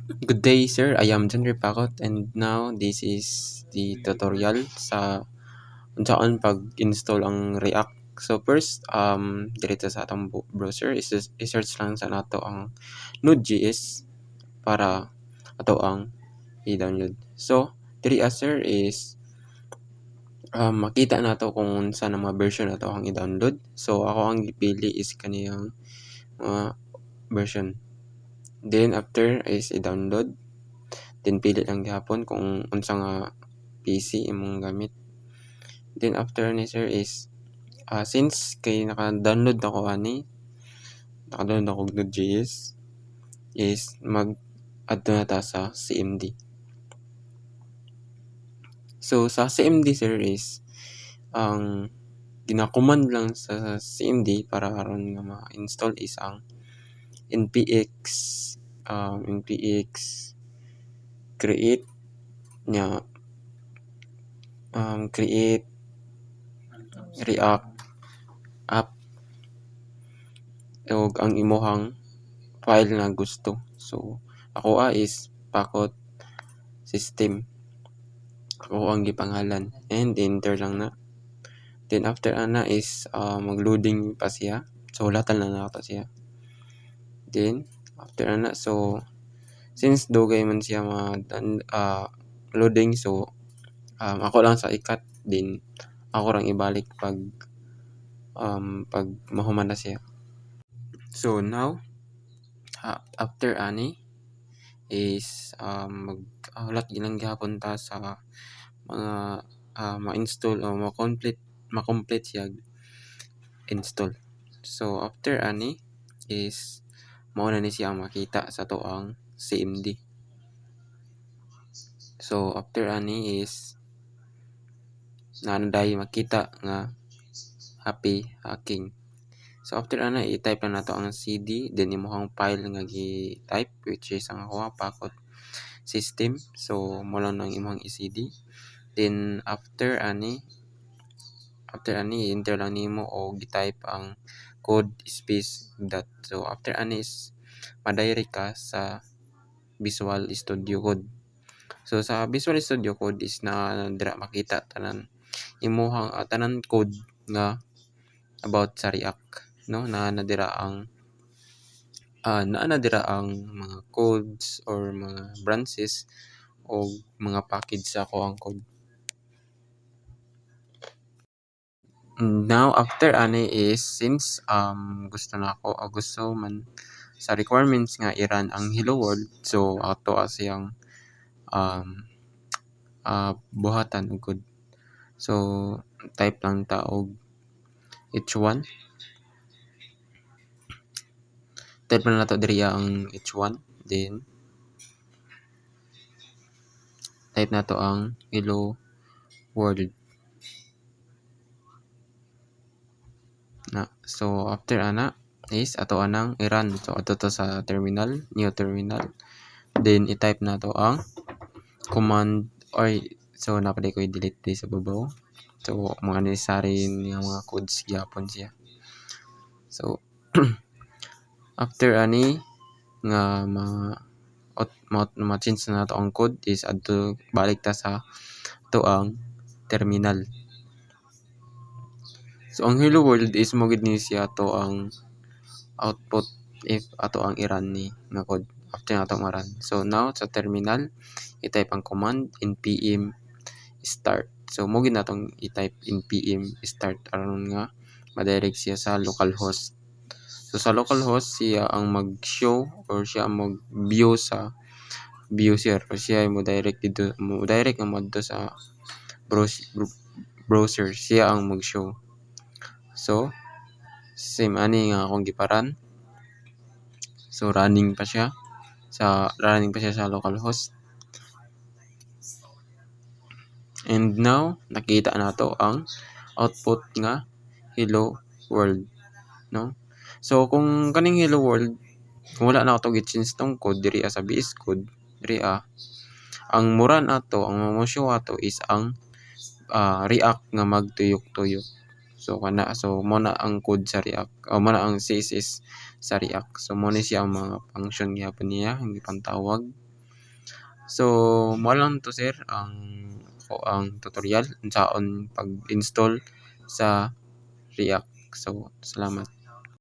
Good day, sir. I am John Ripakot, and now this is the tutorial sa kung saan pag-install ang React. So first, dito sa atong browser, i-search lang sa nato ang Node.js para ato ang i-download. So, diri sir is makita nato kung saan ang mga version nato ang i-download. So, ako ang gipili is kaniyang version. Then after is i-download. Then pili lang gihapon kung unsa nga PC imong gamit. Then after ni sir is since kay naka-download ako Node.js is mag-add na ta sa CMD. So sa CMD sir is ang gina-command lang sa CMD para aron nga ma-install is ang npx create create React app o ang imuhang file nga gusto. So ako is pakot system. Ako ang gipangalan and enter lang na. Then after ana is mag-loading pa siya. So latan lang na siya. Then after ana, so since dugay man siya loading, so ako lang sa ikat, din ako lang ibalik pag mahuman na siya. So now after ani is mag-ulat gilang gihapon ta sa mga ma-install o ma-complete siya install. So after ani is mao na ni siya makita sa to ang CMD. So after ani is naanday makita nga happy hacking. So after ana i-type lang nato ang CD, then imong file nga gi-type which is ang ako pakot system. So mo lang nang imong i-CD. Then after ani enter lang nimo o gi-type ang code space dot. So after ani is ma-direct ka sa Visual Studio Code. So sa Visual Studio Code is na dira makita tanan imuhang tanan code nga about sa React, no? Naanadira ang mga codes or mga branches o mga package sa ako ang code. Now after ani is since gusto man sa requirements nga i-run ang Hello World, so ato siyang buhatan og code. So type lang ta og h1. Type lang nato diri ang h1, then type nato ang Hello World. So after ana is ato anang i-run. So ato to sa terminal, new terminal. Then i-type nato ang command or so napaday ko i-delete di sa babaw. So mga necessary nga mga codes gyapon siya. So after ani nga ma-change na nato ang code is adto balik ta sa to ang terminal. So ang Hello World is mo gid ni siya to ang output if ato ang i-run ni nga code after nato ma-run. So now sa terminal i-type ang command npm start. So mo gid natong i-type npm start aron nga ma-direct siya sa localhost. So sa localhost siya ang mag-show or siya ang mag-view sa browser o siya mo direct nga mo dito sa browser siya ang mag-show. So same ani nga akong giparan. So running pa siya sa localhost. And now nakita nato ang output nga Hello World, no? So kung kaning Hello World, kung wala na ato gi-change tong code diri sa VS Code, diri ang mura nato, ang mo-show ato is ang React nga magtuyok-tuyok. So mo na ang code sa React o mo na ang CSS sa React. So mo ni siya ang mga function gyapon niya ang gipantawag. So, mao lang 'to sir ang tutorial unsaon pag-install sa React. So, salamat.